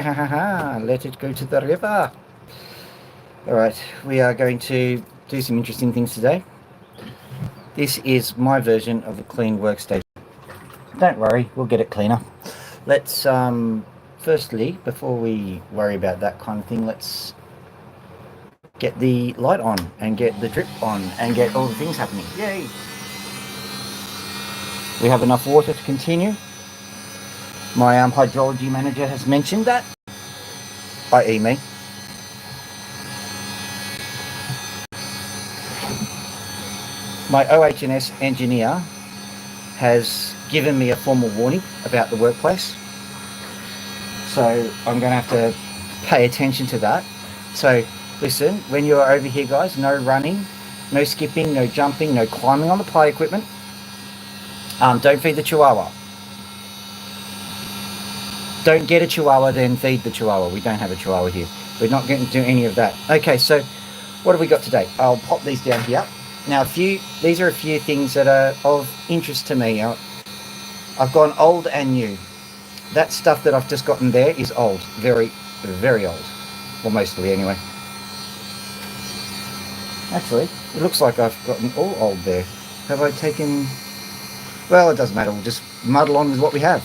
Ha ha ha, let it go to the river. Alright, we are going to do some interesting things today. This is my version of a clean workstation. Don't worry, we'll get it cleaner. Let's, firstly, before we worry about that kind of thing, let's get the light on and get the drip on and get all the things happening. Yay! We have enough water to continue. My hydrology manager has mentioned that, i.e. me. My OH&S engineer has given me a formal warning about the workplace, so I'm going to have to pay attention to that. So listen, when you're over here, guys, no running, no skipping, no jumping, no climbing on the play equipment. Don't feed the chihuahua. Don't get a chihuahua, then feed the chihuahua. We don't have a chihuahua here. We're not going to do any of that. Okay, so what have we got today? I'll pop these down here. Now, these are a few things that are of interest to me. I've gone old and new. That stuff that I've just gotten there is old. Very, very old. Well, mostly anyway. Actually, it looks like I've gotten all old there. Have I taken... Well, it doesn't matter. We'll just muddle on with what we have.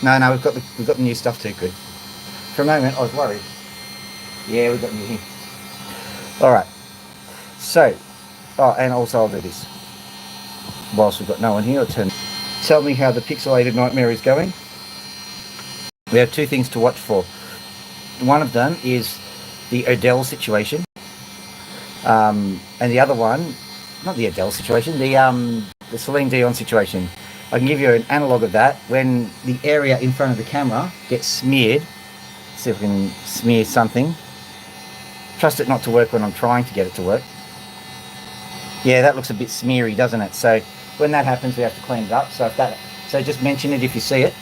No, we've got the new stuff too. Good. For a moment, I was worried. Yeah, we've got new here. All right. So, and also I'll do this. Whilst we've got no one here, tell me how the pixelated nightmare is going. We have two things to watch for. One of them is the Odell situation, and the other one, not the Odell situation, the Celine Dion situation. I can give you an analogue of that. When the area in front of the camera gets smeared, see if we can smear something. Trust it not to work when I'm trying to get it to work. Yeah, that looks a bit smeary, doesn't it? So when that happens, we have to clean it up. So just mention it if you see it.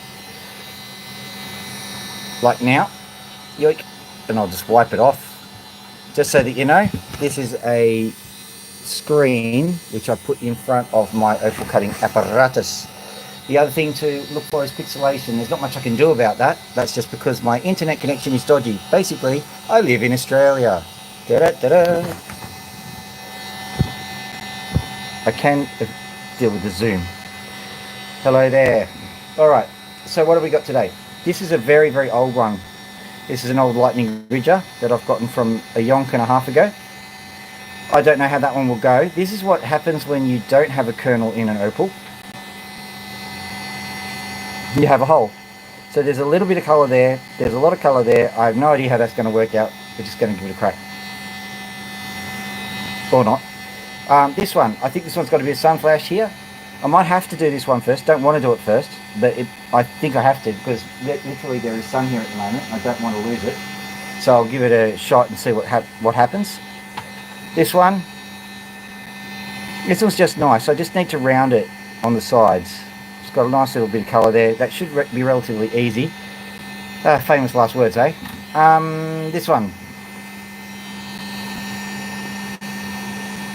Like now, yoink, and I'll just wipe it off. Just so that you know, this is a screen which I put in front of my opal cutting apparatus. The other thing to look for is pixelation. There's not much I can do about that. That's just because my internet connection is dodgy. Basically, I live in Australia. Da-da-da-da. I can deal with the zoom. Hello there. Alright, so what have we got today? This is a very, very old one. This is an old lightning ridger that I've gotten from a yonk and a half ago. I don't know how that one will go. This is what happens when you don't have a kernel in an opal. You have a hole. So there's a little bit of colour there. There's a lot of colour there. I have no idea how that's going to work out. We're just going to give it a crack. Or not. This one, I think this one's got to be a sun flash here. I might have to do this one first. Don't want to do it first, but I think I have to because literally there is sun here at the moment. I don't want to lose it. So I'll give it a shot and see what happens. This one, this one's just nice. I just need to round it on the sides. It's got a nice little bit of colour there. That should be relatively easy. Famous last words, eh? This one.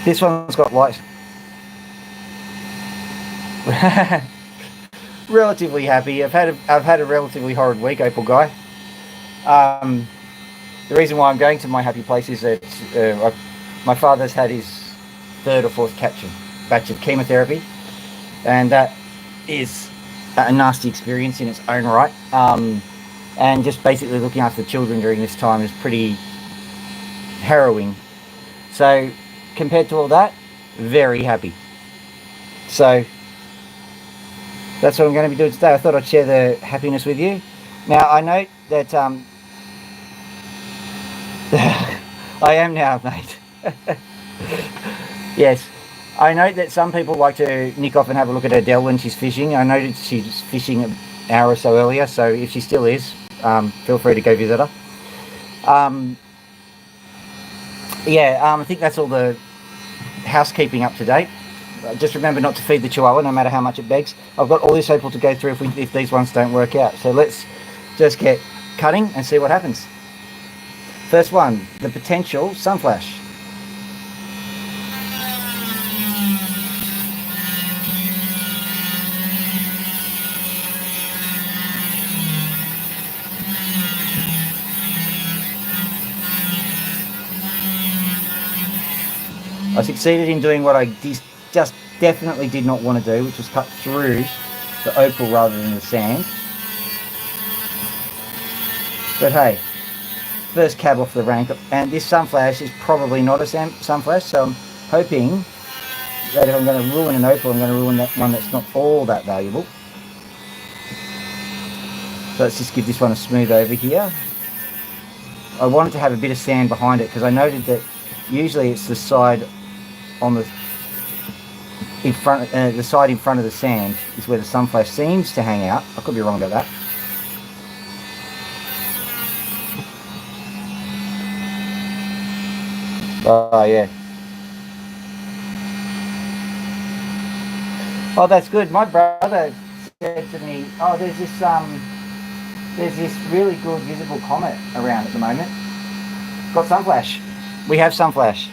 This one's got light. Relatively happy. I've had a relatively horrid week, opal guy. The reason why I'm going to my happy place is that my father's had his third or fourth batch of chemotherapy, and that is a nasty experience in its own right. And just basically looking after the children during this time is pretty harrowing. So compared to all that, very happy. So that's what I'm going to be doing today. I thought I'd share the happiness with you. Now I note that I am now, mate. Yes, I note that some people like to nick off and have a look at Adele when she's fishing. I noticed she's fishing an hour or so earlier, so if she still is, feel free to go visit her. I think that's all the housekeeping up to date. Just remember not to feed the chihuahua, no matter how much it begs. I've got all this opal to go through if these ones don't work out. So let's just get cutting and see what happens. First one, the potential sun flash. I succeeded in doing what I just definitely did not want to do, which was cut through the opal rather than the sand. But hey, first cab off the rank, and this sunflash is probably not a sunflash, so I'm hoping that if I'm going to ruin an opal, I'm going to ruin that one that's not all that valuable. So let's just give this one a smooth over here. I wanted to have a bit of sand behind it because I noted that usually it's the side on the side in front of the sand is where the sunflash seems to hang out. I could be wrong about that. Oh yeah. Oh, that's good. My brother said to me, "Oh, there's this really good visible comet around at the moment. Got sunflash. We have sunflash."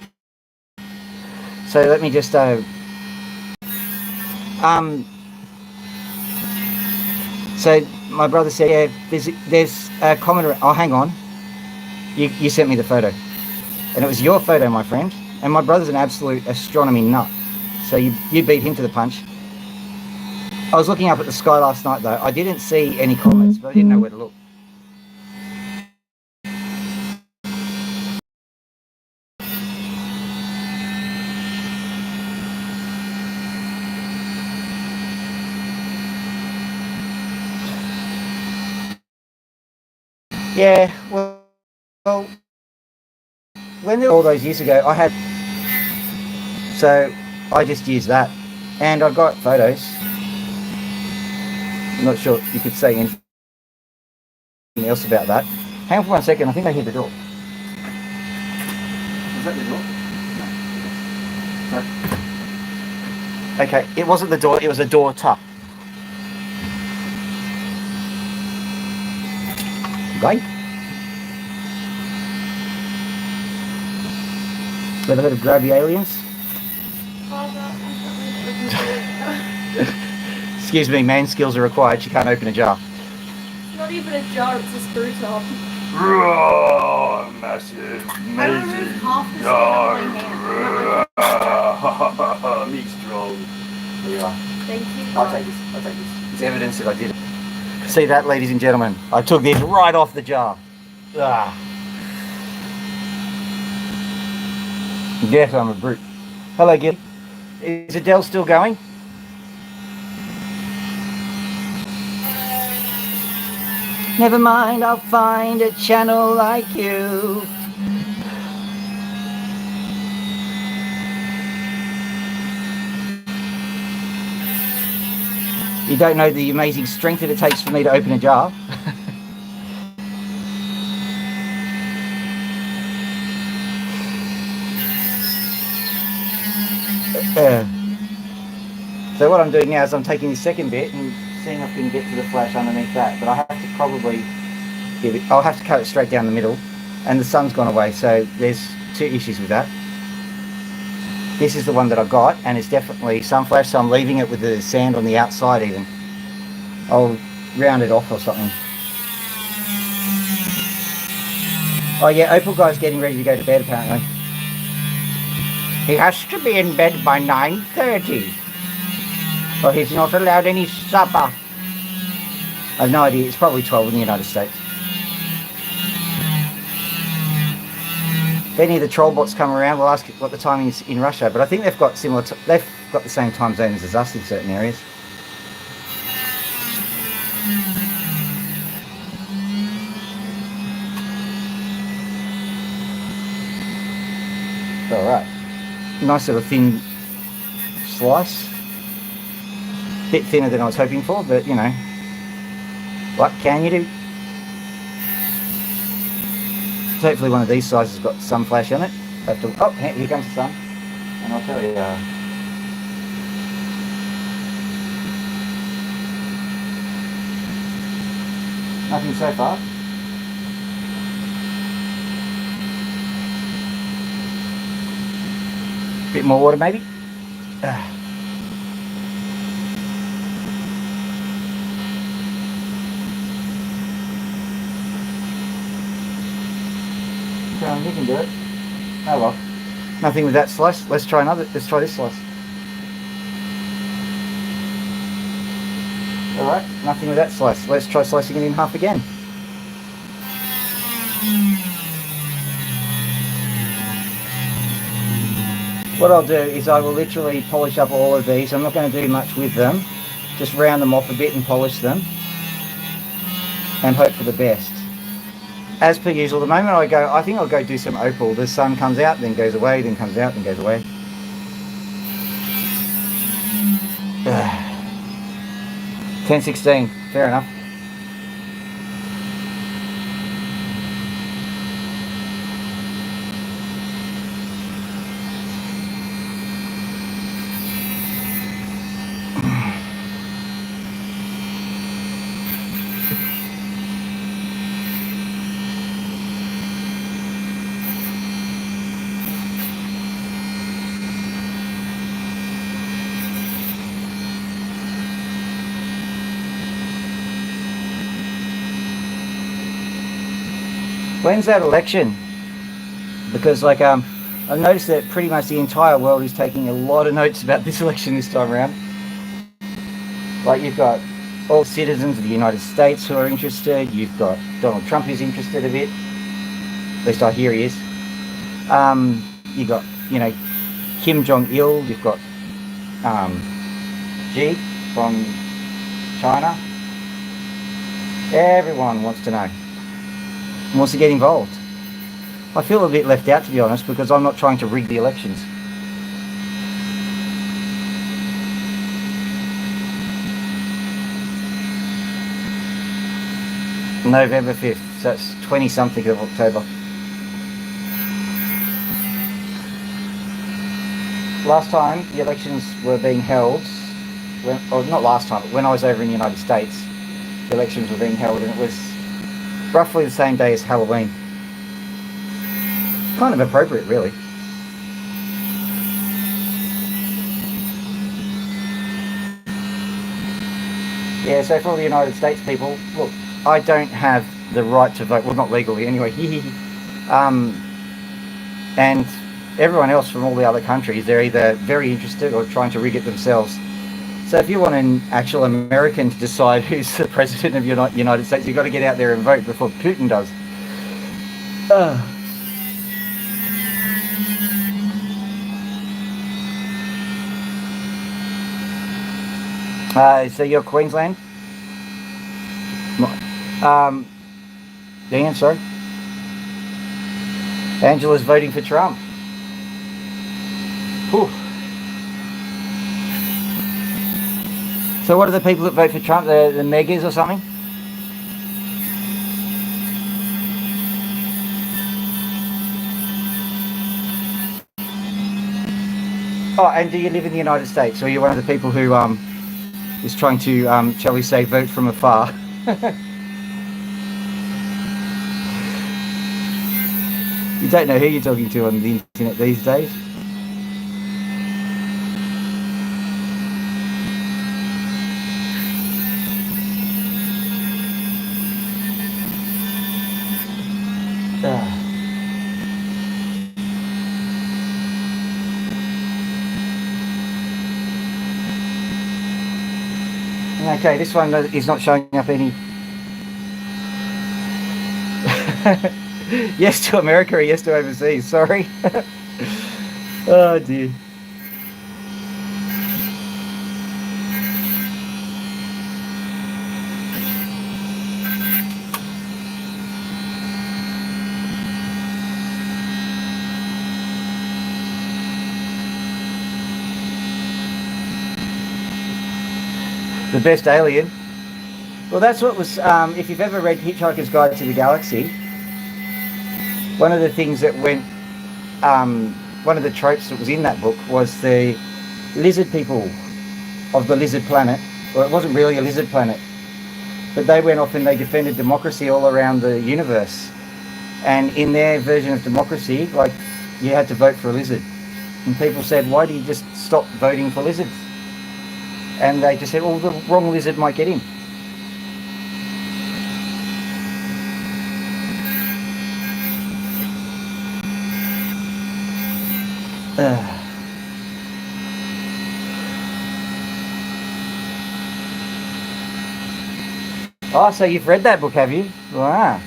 So let me just so my brother said, "Yeah, there's a comet around." Oh, hang on. You sent me the photo, and it was your photo, my friend. And my brother's an absolute astronomy nut, so you beat him to the punch. I was looking up at the sky last night though. I didn't see any comets, but I didn't know where to look. Yeah, well, when all those years ago, so I just used that, and I got photos. I'm not sure you could say anything else about that. Hang on for 1 second. I think I hear the door. Is that the door? No. Okay, it wasn't the door. It was a door tuck. Okay. Ever heard of grabby aliens? Excuse me, man skills are required. She can't open a jar. It's not even a jar, it's a screw top. Raw, massive, amazing jar. Me strong. There you are. Thank you. I'll take this. It's evidence that I did it. See that, ladies and gentlemen? I took this right off the jar. Yes, I'm a brute. Hello, Gil. Is Adele still going? Never mind, I'll find a channel like you. You don't know the amazing strength that it takes for me to open a jar. So what I'm doing now is I'm taking the second bit and seeing if I can get to the flash underneath that, but I have to probably I'll have to cut it straight down the middle, and the sun's gone away, so there's two issues with that. This is the one that I got, and it's definitely sunflash, so I'm leaving it with the sand on the outside even. I'll round it off or something. Oh yeah, Opal guy's getting ready to go to bed apparently. He has to be in bed by 9:30. Or he's not allowed any supper. I have no idea, it's probably 12 in the United States. If any of the troll bots come around, we'll ask what the timing is in Russia, but I think they've got they've got the same time zones as us in certain areas. Alright. Nice little thin slice. Bit thinner than I was hoping for, but you know, what can you do? So hopefully one of these sizes has got some flash on it. Oh, here comes the sun, and I'll tell you. Nothing so far. Bit more water maybe. You can do it. Oh well. Nothing with that slice. Let's try this slice. Alright, nothing with that slice. Let's try slicing it in half again. What I'll do is I will literally polish up all of these. I'm not going to do much with them. Just round them off a bit and polish them. And hope for the best. As per usual, the moment I think I'll go do some opal. The sun comes out, then goes away, then comes out, then goes away. 10:16, fair enough. When's that election? Because I've noticed that pretty much the entire world is taking a lot of notes about this election this time around. Like, you've got all citizens of the United States who are interested. You've got Donald Trump who's interested a bit. At least I hear he is. You've got, Kim Jong-il. You've got Xi from China. Everyone wants to know. Wants to get involved. I feel a bit left out, to be honest, because I'm not trying to rig the elections. November 5th, so that's 20-something of October. Last time the elections were being held, not last time, but when I was over in the United States, the elections were being held, and it was roughly the same day as Halloween. Kind of appropriate, really. Yeah, so for all the United States people, look, I don't have the right to vote. Well, not legally anyway. And everyone else from all the other countries, they're either very interested or trying to rig it themselves. So if you want an actual American to decide who's the president of the United States, you've got to get out there and vote before Putin does. So you're Queensland? Dan, sorry. Angela's voting for Trump. Whew. So what are the people that vote for Trump? The megas or something? Oh, and do you live in the United States? Or are you one of the people who is trying to, shall we say, vote from afar? You don't know who you're talking to on the internet these days. Okay, this one is not showing up any. Yes to America or yes to overseas, sorry. Oh dear. The best alien. Well, that's what was, if you've ever read Hitchhiker's Guide to the Galaxy, one of the things that went, one of the tropes that was in that book was the lizard people of the lizard planet. Well, it wasn't really a lizard planet, but they went off and they defended democracy all around the universe. And in their version of democracy, like, you had to vote for a lizard. And people said, why do you just stop voting for lizards? And they just said, well, the wrong lizard might get in. Oh, so you've read that book, have you? Wow.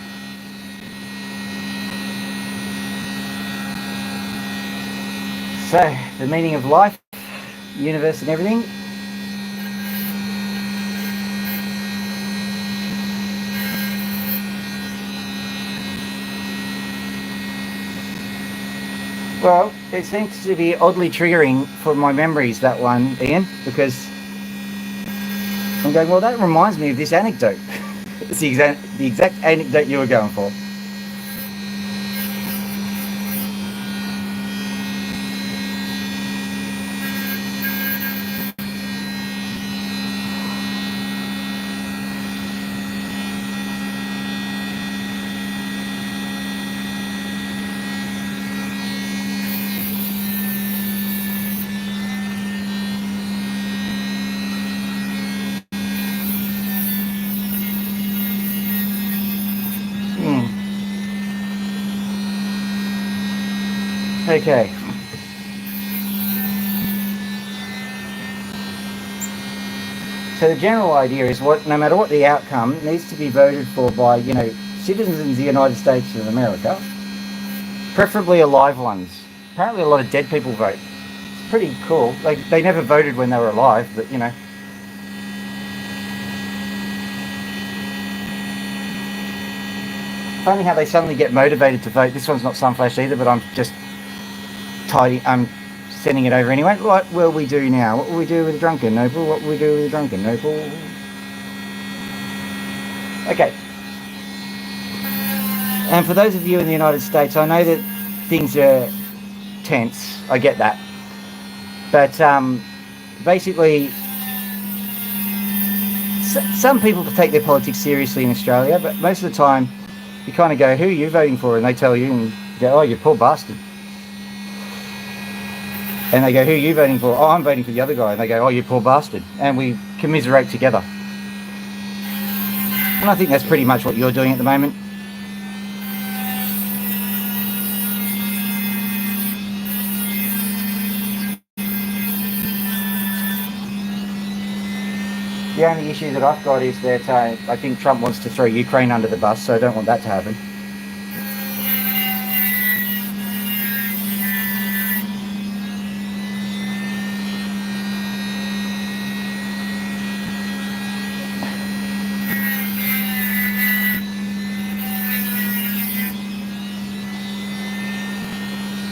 So, the meaning of life, universe and everything. Well, it seems to be oddly triggering for my memories, that one, Ian, because I'm going, well, that reminds me of this anecdote. It's the exact anecdote you were going for. Okay. So the general idea is no matter what the outcome, it needs to be voted for by, citizens of the United States of America, preferably alive ones. Apparently a lot of dead people vote. It's pretty cool. They never voted when they were alive, but, Funny how they suddenly get motivated to vote. This one's not Sunflash either, but I'm just I'm sending it over anyway. What will we do now? What will we do with the drunken noble? What will we do with the drunken noble? Okay. And for those of you in the United States, I know that things are tense. I get that. But basically, some people take their politics seriously in Australia, but most of the time, you kind of go, who are you voting for? And they tell you, and you go, oh, you poor bastard. And they go, who are you voting for? Oh, I'm voting for the other guy. And they go, oh, you poor bastard. And we commiserate together. And I think that's pretty much what you're doing at the moment. The only issue that I've got is that I think Trump wants to throw Ukraine under the bus, so I don't want that to happen.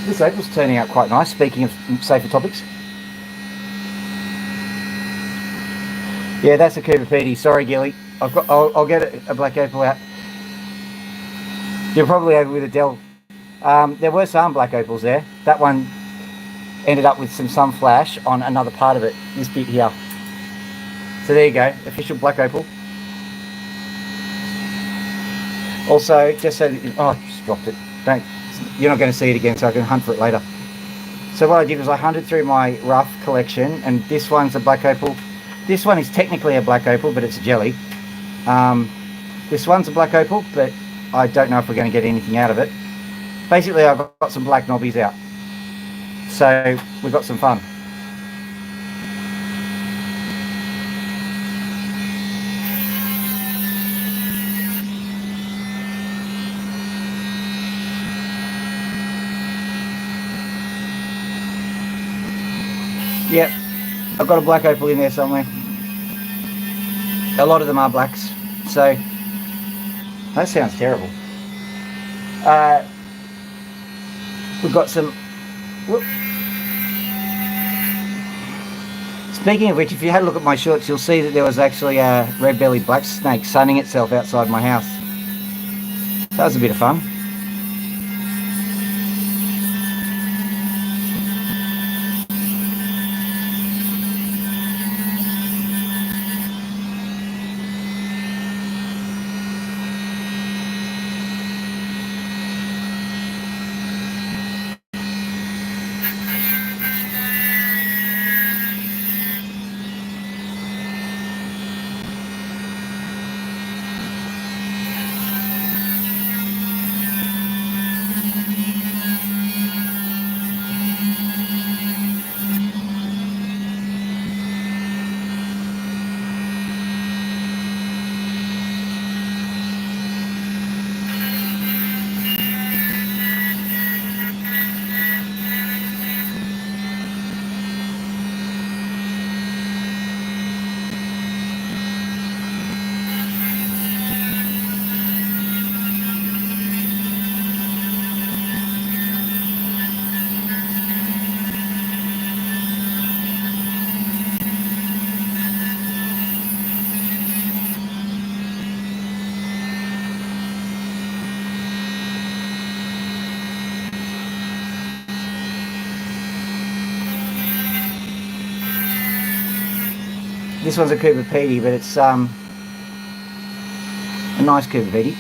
This opal's turning out quite nice, speaking of safer topics. Yeah, that's a Cooper Petey. Sorry, Gilly. I'll get a black opal out. You're probably over with a Dell. There were some black opals there. That one ended up with some sun flash on another part of it. This bit here. So there you go. Official black opal. Also, just so that I just dropped it. You're not going to see it again, so I can hunt for it later. So what I did was I hunted through my rough collection, and this one's a black opal. This one is technically a black opal, but it's a jelly. This one's a black opal, but I don't know if we're going to get anything out of it. Basically, I've got some black knobbies out. So we've got some fun. Yep, I've got a black opal in there somewhere. A lot of them are blacks, so that sounds terrible. We've got some. Whoop. Speaking of which, if you had a look at my shorts, you'll see that there was actually a red-bellied black snake sunning itself outside my house. That was a bit of fun. This one's a Cooper Petey, but it's a nice Cooper Petey.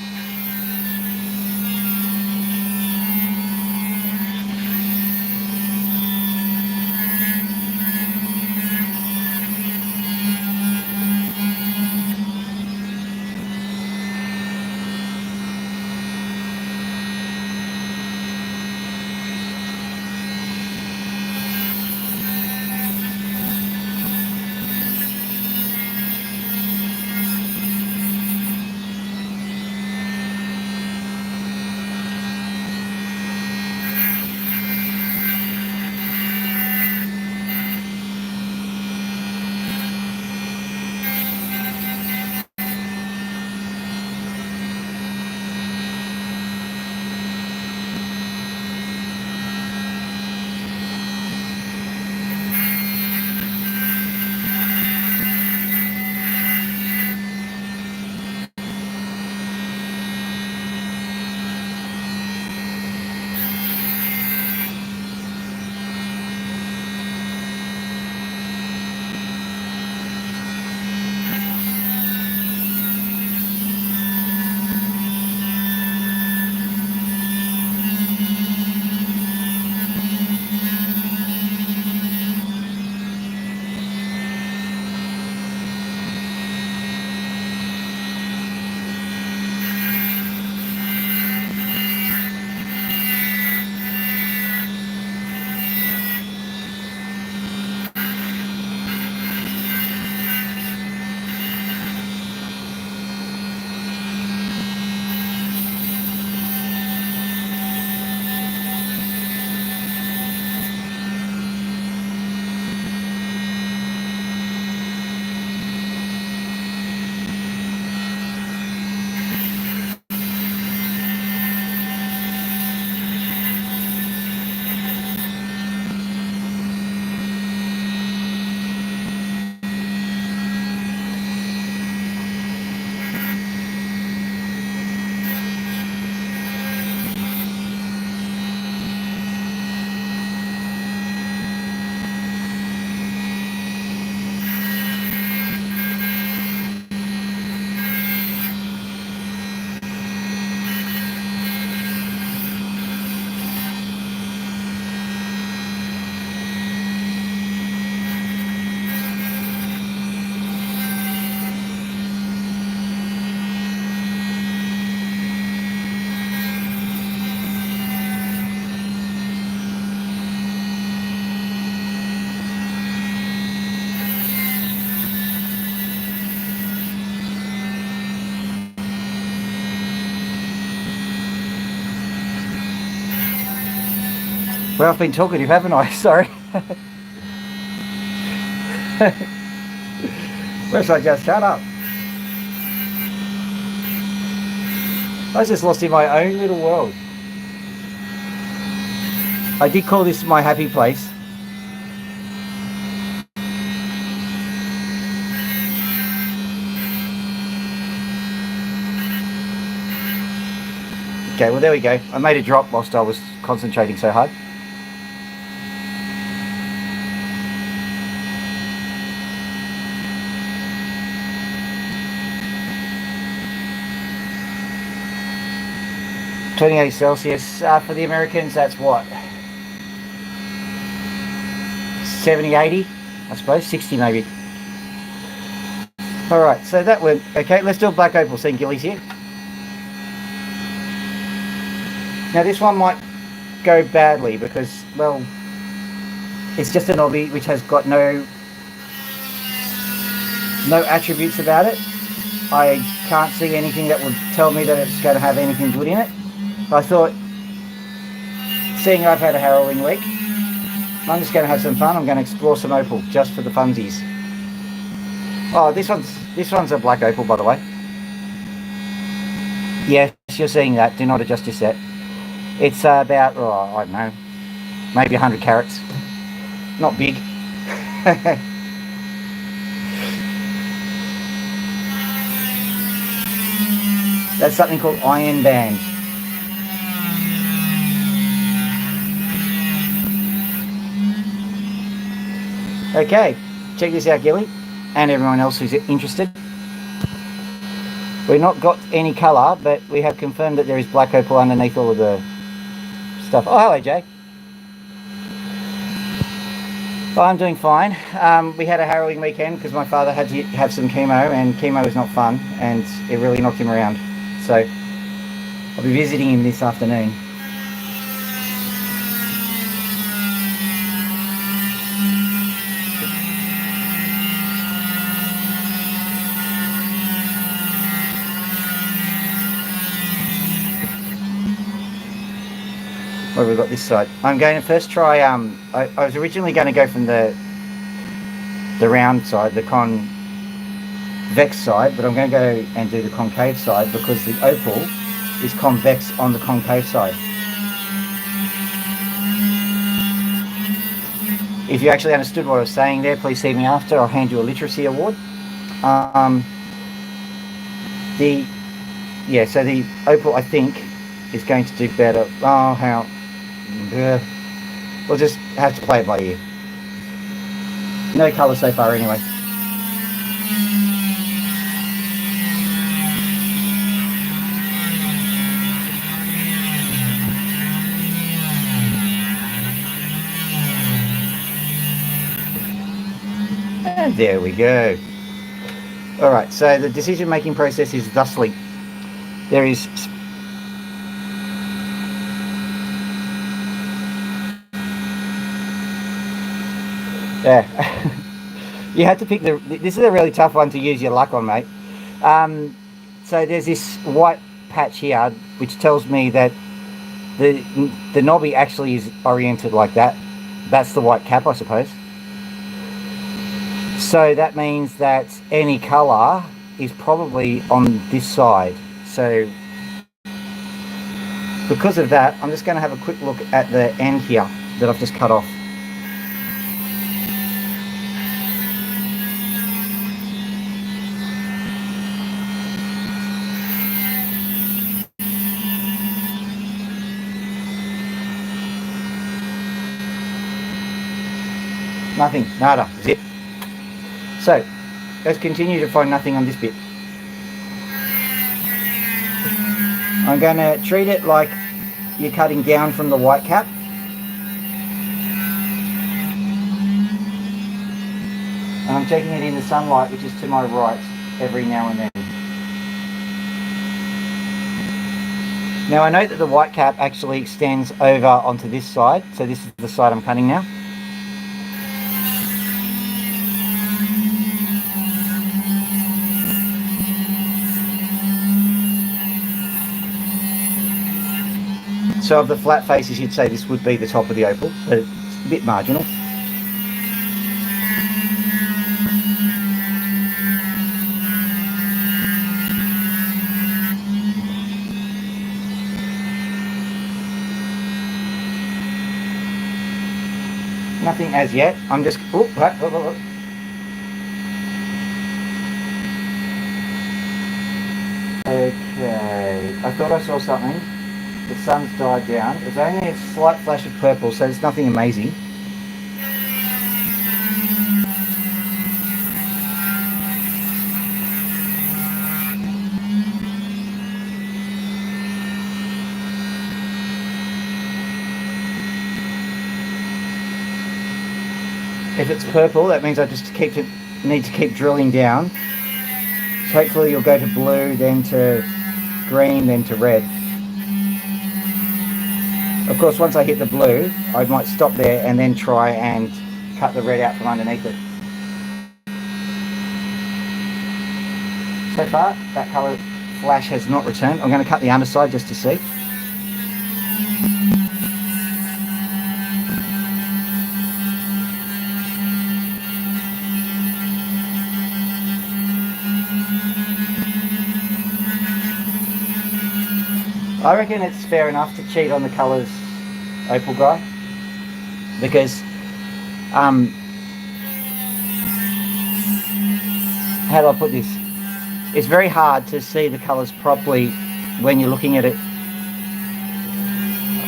Well, I've been talkative, haven't I? Sorry. Where should I just shut up? I was just lost in my own little world. I did call this my happy place. Okay, well there we go. I made a drop whilst I was concentrating so hard. .28 Celsius for the Americans. That's what, 70, 80, I suppose, 60 maybe. All right, so that went okay. Let's do a black opal St. Gillies here. Now this one might go badly because, well, it's just an obby which has got no attributes about it. I can't see anything that would tell me that it's going to have anything good in it. I thought, seeing I've had a harrowing week, I'm just going to have some fun. I'm going to explore some opal just for the funsies. Oh, this one's a black opal, by the way. Yes, you're seeing that. Do not adjust your set. It's about, I don't know, maybe 100 carats. Not big. That's something called iron band. Okay, check this out, Gilly. and everyone else who's interested. We've not got any colour, but we have confirmed that there is black opal underneath all of the stuff. Oh, hello, Jay. Well, I'm doing fine. We had a harrowing weekend because my father had to have some chemo, and chemo is not fun, and it really knocked him around. So I'll be visiting him this afternoon. What have we got this side? I'm going to first try, I was originally going to go from the round side, the convex side, but I'm going to go and do the concave side because the opal is convex on the concave side. If you actually understood what I was saying there, please see me after. I'll hand you a literacy award. So the opal, I think, is going to do better. Oh, how... we'll just have to play it by ear. No colour so far anyway. And there we go. Alright, so the decision making process is thusly. There is you had to pick this is a really tough one to use your luck on, mate. So there's this white patch here which tells me that the knobby actually is oriented like that. That's the white cap, I suppose. So that means that any colour is probably on this side. So because of that, I'm just going to have a quick look at the end here that I've just cut off. Nothing, nada, zip. So, let's continue to find nothing on this bit. I'm going to treat it like you're cutting down from the white cap. And I'm checking it in the sunlight, which is to my right, every now and then. Now I know that the white cap actually extends over onto this side, so this is the side I'm cutting now. So of the flat faces, you'd say this would be the top of the opal, but it's a bit marginal. Nothing as yet. I'm just... Okay, I thought I saw something. The sun's died down. There's only a slight flash of purple, so there's nothing amazing. If it's purple, that means I just need to keep drilling down. So hopefully you'll go to blue, then to green, then to red. Of course, once I hit the blue, I might stop there and then try and cut the red out from underneath it. So far, that colour flash has not returned. I'm going to cut the underside just to see. I reckon it's fair enough to cheat on the colours, opal guy, because how do I put this? It's very hard to see the colours properly when you're looking at it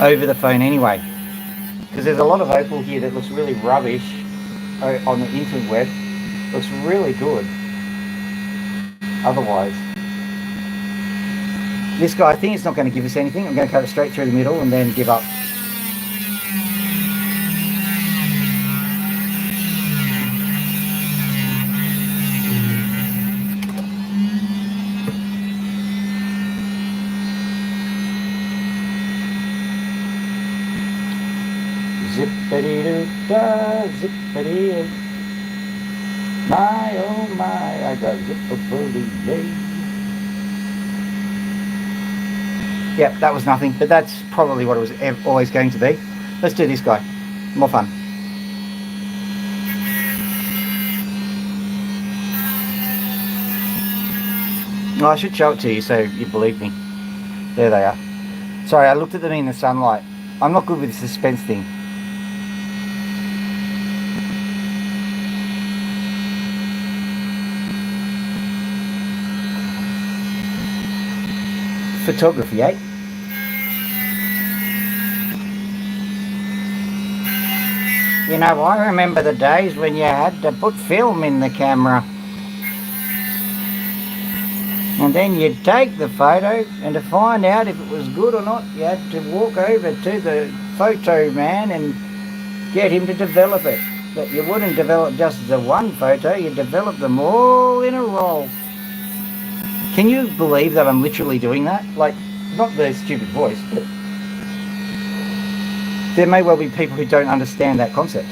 over the phone anyway, because there's a lot of opal here that looks really rubbish on the interweb, Looks really good. Otherwise, this guy, I think it's not going to give us anything. I'm going to cut it straight through the middle and then give up. Zippity-doo-dah, zippity-doo. My, oh my, I got zippity-doo. Yep, that was nothing, but that's probably what it was always going to be. Let's do this guy. More fun. Oh, I should show it to you so you believe me. There they are. Sorry, I looked at them in the sunlight. I'm not good with the suspense thing. Photography, eh? You know, I remember the days when you had to put film in the camera. And then you'd take the photo, and to find out if it was good or not, you had to walk over to the photo man and get him to develop it. But you wouldn't develop just the one photo, you'd develop them all in a roll. Can you believe that I'm literally doing that? Like, not the stupid voice, but there may well be people who don't understand that concept.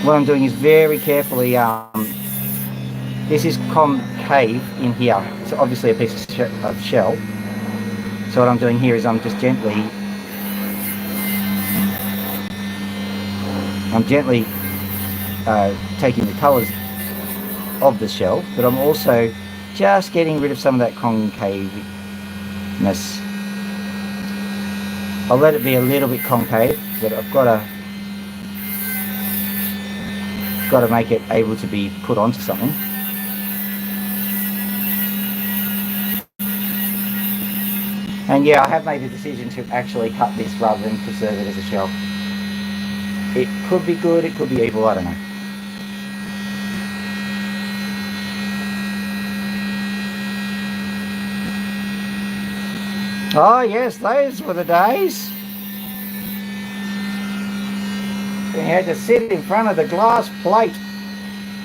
What I'm doing is very carefully, this is concave in here. It's obviously a piece of shell. So what I'm doing here is I'm gently taking the colours of the shell, but I'm also just getting rid of some of that concaveness. I'll let it be a little bit concave, but I've got to make it able to be put onto something. And yeah, I have made the decision to actually cut this rather than preserve it as a shell. It could be good, it could be evil, I don't know. Oh yes, those were the days. We had to sit in front of the glass plate.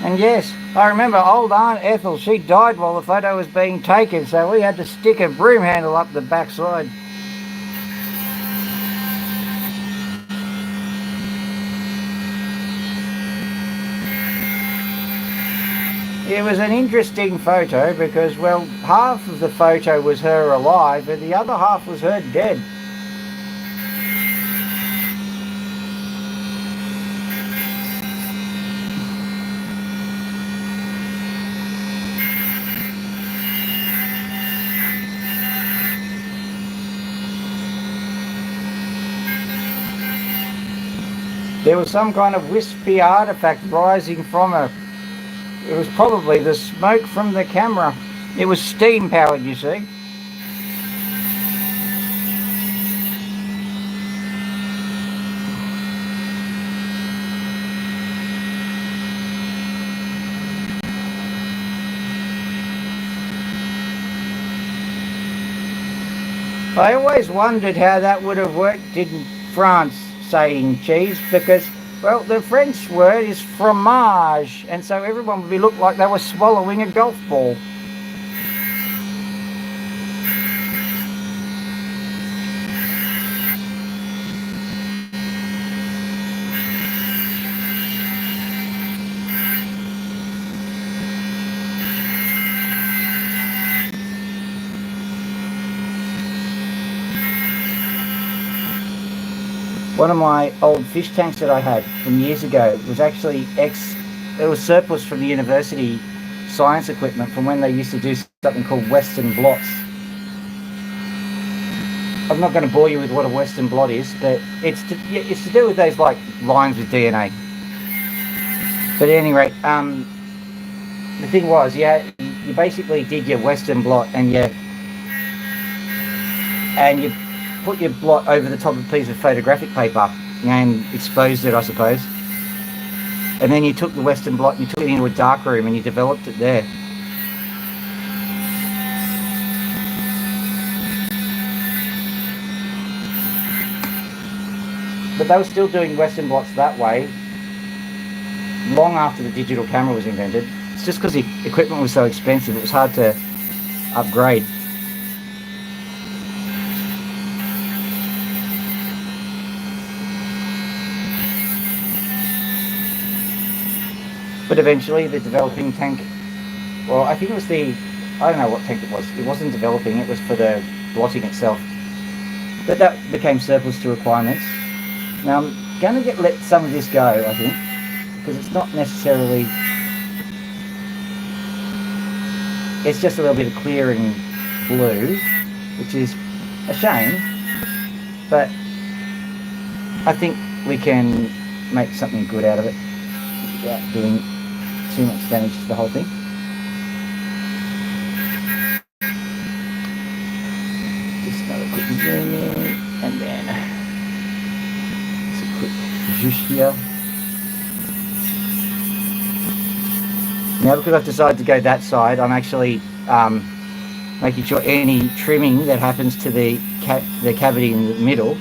And yes, I remember old Aunt Ethel, she died while the photo was being taken, so we had to stick a broom handle up the backside. It was an interesting photo because, well, half of the photo was her alive and the other half was her dead. There was some kind of wispy artifact rising from her. It was probably the smoke from the camera. It was steam powered, you see. I always wondered how that would have worked in France, saying cheese, because, well, the French word is fromage, and so everyone would look like they were swallowing a golf ball. One of my old fish tanks that I had from years ago was actually it was surplus from the university science equipment from when they used to do something called Western blots. I'm not going to bore you with what a Western blot is, but it's to do with those like lines with DNA. But at any rate, the thing was, you basically did your Western blot and you put your blot over the top of a piece of photographic paper and exposed it, I suppose. And then you took the Western blot, you took it into a dark room and you developed it there. But they were still doing Western blots that way long after the digital camera was invented. It's just because the equipment was so expensive, it was hard to upgrade. But eventually the developing tank, well, I think it was I don't know what tank it was. It wasn't developing, it was for the blotting itself. But that became surplus to requirements. Now I'm going to let some of this go, I think, because it's not necessarily, it's just a little bit of clearing blue, which is a shame, but I think we can make something good out of it without doing too much damage to the whole thing. Just another quick zoom in, and then just a quick zhoosh here. Now, because I've decided to go that side, I'm actually making sure any trimming that happens to the cavity in the middle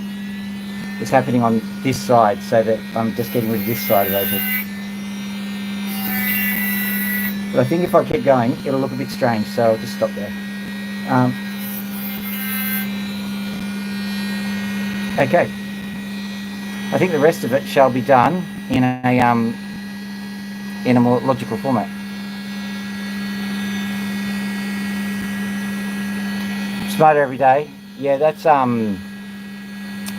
is happening on this side, so that I'm just getting rid of this side of opal. But I think if I keep going, it'll look a bit strange, so I'll just stop there. Okay. I think the rest of it shall be done in a more logical format. Smarter every day. Yeah, that's oh,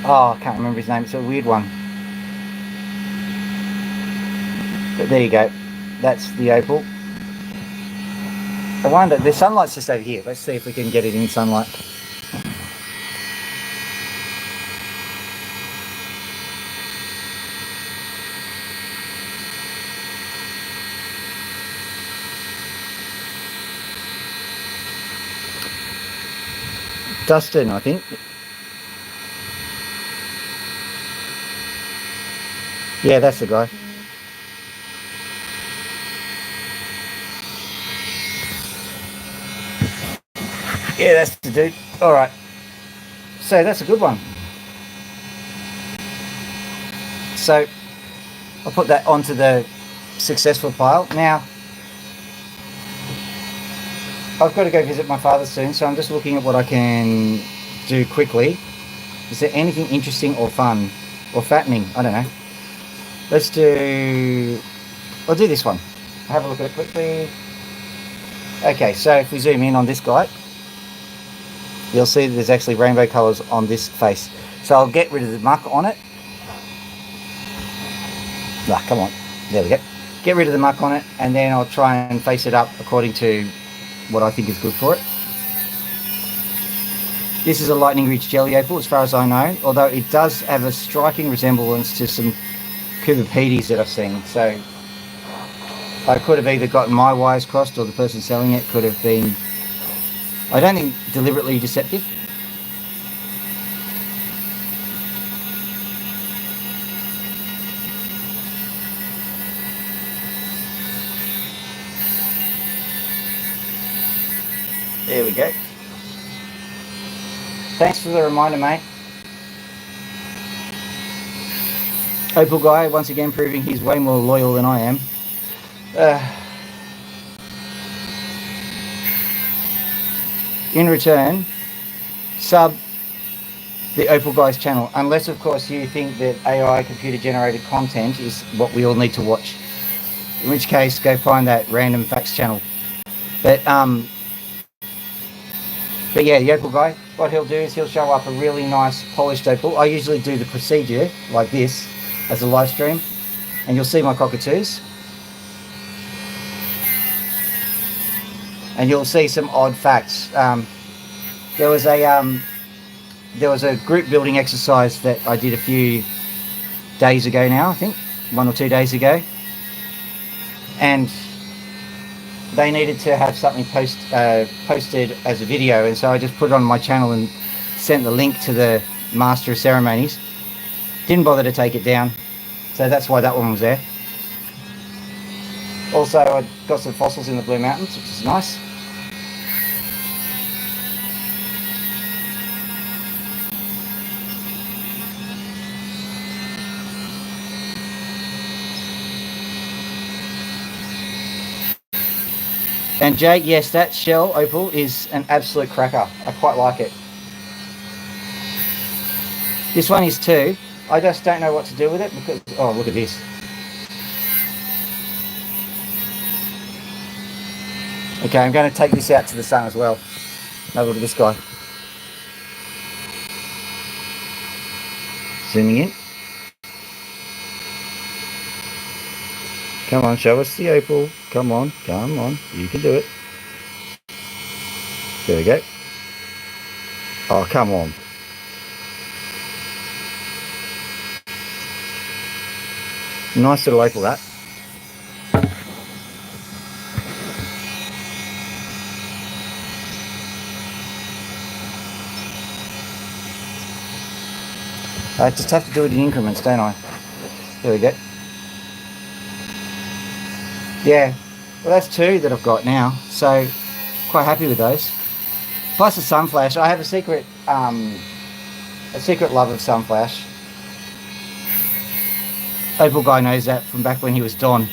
I can't remember his name. It's a weird one. But there you go. That's the opal. I wonder, the sunlight's just over here. Let's see if we can get it in sunlight. Dustin, I think. Yeah, that's the guy. Yeah, that's the dude. All right. So that's a good one. So I'll put that onto the successful pile. Now, I've got to go visit my father soon, so I'm just looking at what I can do quickly. Is there anything interesting or fun or fattening? I don't know. I'll do this one. I'll have a look at it quickly. Okay, so if we zoom in on this guy, you'll see that there's actually rainbow colours on this face. So I'll get rid of the muck on it. Ah, come on. There we go. Get rid of the muck on it, and then I'll try and face it up according to what I think is good for it. This is a lightning ridge jelly opal as far as I know, although it does have a striking resemblance to some Cubipedes that I've seen. So I could have either gotten my wires crossed, or the person selling it could have been, I don't think deliberately deceptive. There we go. Thanks for the reminder, mate. Opal guy, once again proving he's way more loyal than I am. In return, sub the Opal Guy's channel, unless of course you think that AI computer generated content is what we all need to watch, in which case go find that random facts channel. But yeah, the Opal Guy, what he'll do is he'll show up a really nice polished opal. I usually do the procedure like this as a live stream, and you'll see my cockatoos, and you'll see some odd facts. There was a group building exercise that I did a few days ago now, I think 1 or 2 days ago, and they needed to have something posted as a video, and so I just put it on my channel and sent the link to the Master of Ceremonies. Didn't bother to take it down, so that's why that one was there. Also, I got some fossils in the Blue Mountains, which is nice. And Jake, yes, that shell opal is an absolute cracker. I quite like it. This one is too. I just don't know what to do with it because, oh, look at this. Okay, I'm going to take this out to the sun as well. Have a look at this guy. Zooming in. Come on, show us the opal. Come on, come on. You can do it. There we go. Oh, come on. Nice little opal, that. I just have to do it in increments, don't I? There we go. Yeah, well that's two that I've got now, so quite happy with those. Plus the sunflash. I have a secret love of sunflash. Opal guy knows that from back when he was Don.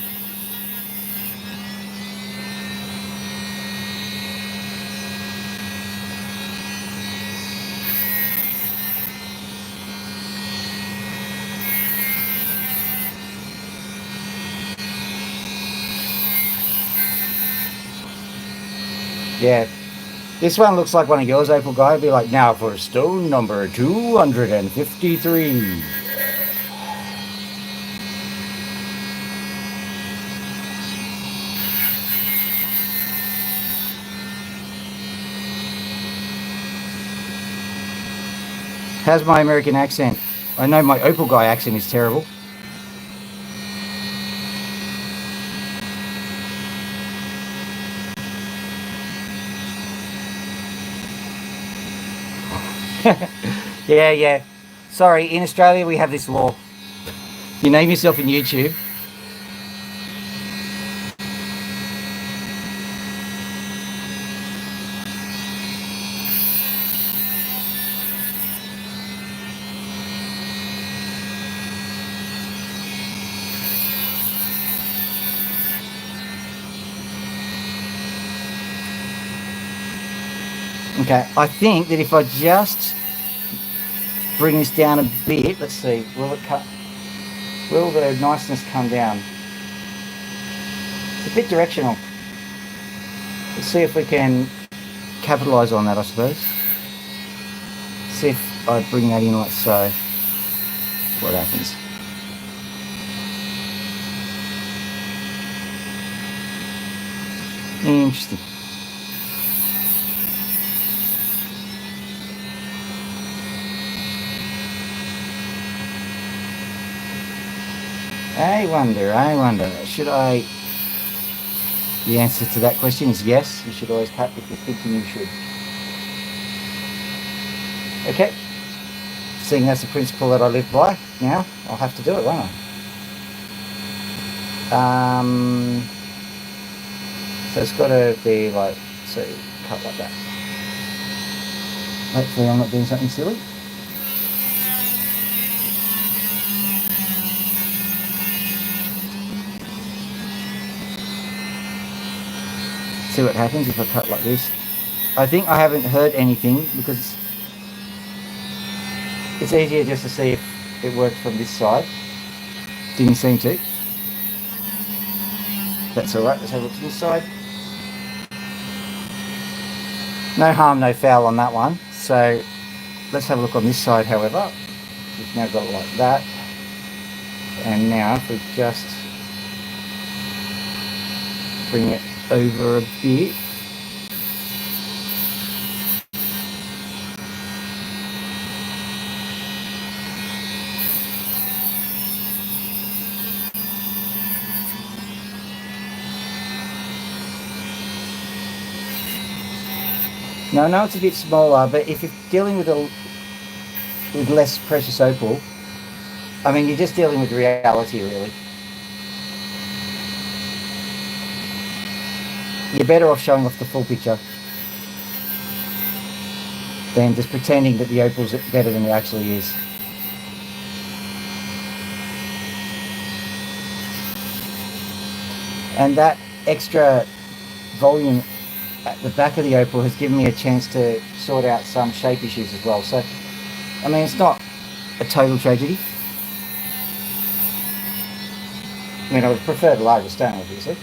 Yeah, this one looks like one of yours, Opal guy. I'd be like, now for stone number 253. How's my American accent? I know my Opal guy accent is terrible. Yeah. Sorry, in Australia we have this law. You name yourself in YouTube. Okay, I think that if I just bring this down a bit, let's see, will the niceness come down? It's a bit directional. Let's see if we can capitalise on that, I suppose. See if I bring that in like so. What happens? Interesting. I wonder, should I... The answer to that question is yes, you should always cut if you're thinking you should. Okay, seeing that's a principle that I live by now, I'll have to do it, won't I? So it's got to be like, so cut like that. Hopefully I'm not doing something silly. See what happens if I cut like this. I think I haven't heard anything because it's easier just to see if it worked from this side. Didn't seem to. That's alright, let's have a look to this side. No harm, no foul on that one. So let's have a look on this side, however. We've now got it like that. And now if we just bring it over a bit. Now I know it's a bit smaller, but if you're dealing with less precious opal, I mean, you're just dealing with reality, really. You're better off showing off the full picture than just pretending that the opal's better than it actually is. And that extra volume at the back of the opal has given me a chance to sort out some shape issues as well. So, I mean, it's not a total tragedy. I mean, I would prefer the larger stone, obviously.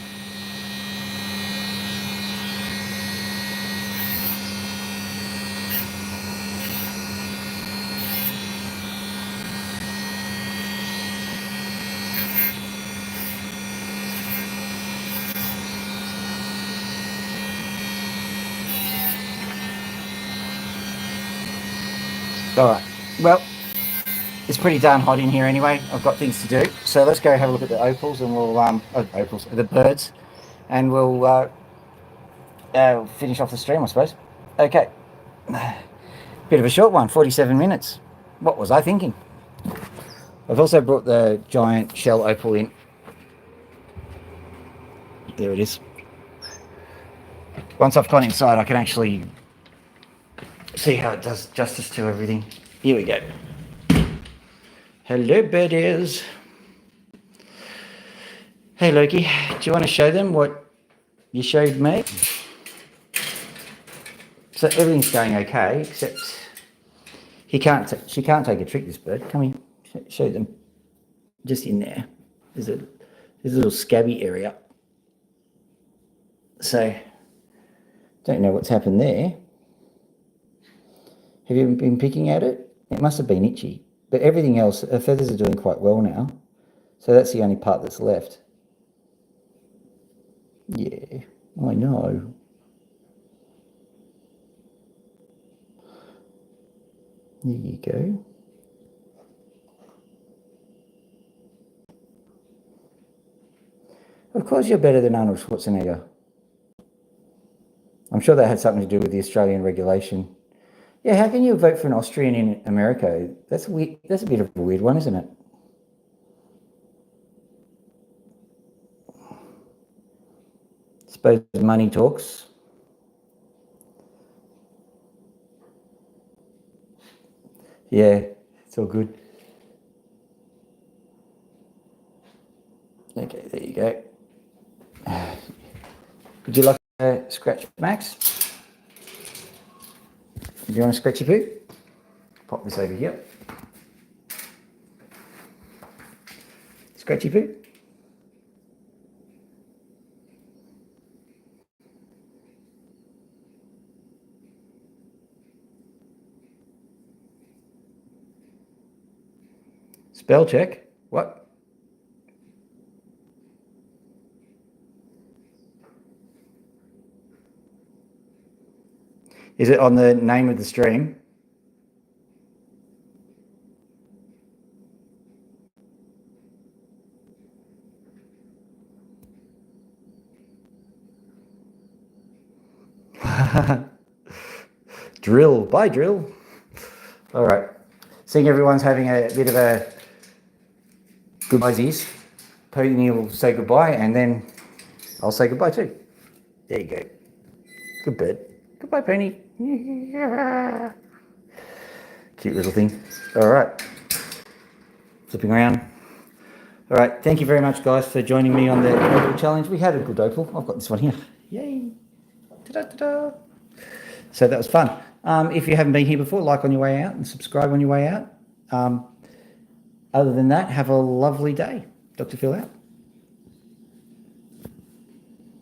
All right. Well, it's pretty darn hot in here anyway. I've got things to do. So let's go have a look at the opals and we'll, the birds, and we'll finish off the stream, I suppose. Okay. Bit of a short one, 47 minutes. What was I thinking? I've also brought the giant shell opal in. There it is. Once I've gone inside, I can actually see how it does justice to everything. Here we go. Hello, birdies. Hey, Loki, do you want to show them what you showed me? So everything's going okay, except she can't take a trick, this bird. Come here, show them. Just in there. There's a little scabby area. So, don't know what's happened there. Have you been picking at it? It must have been itchy. But everything else, her feathers are doing quite well now. So that's the only part that's left. Yeah, I know. There you go. Of course you're better than Arnold Schwarzenegger. I'm sure that had something to do with the Australian regulation. Yeah, how can you vote for an Austrian in America? That's weird. That's a bit of a weird one, isn't it? Suppose money talks. Yeah, it's all good. Okay, there you go. Would you like a scratch, Max? Do you want a scratchy poo? Pop this over here. Scratchy poo. Spell check. What? Is it on the name of the stream? Drill. Bye, drill. All right. Seeing everyone's having a bit of a goodbyesies. Pony will say goodbye and then I'll say goodbye too. There you go. Good bird. Goodbye, Pony. Cute little thing. All right. Flipping around. All right. Thank you very much, guys, for joining me on the opal challenge. We had a good opal. I've got this one here. Yay. Ta-da-ta-da. So that was fun. If you haven't been here before, like on your way out and subscribe on your way out. Other than that, have a lovely day. Dr. Phil out.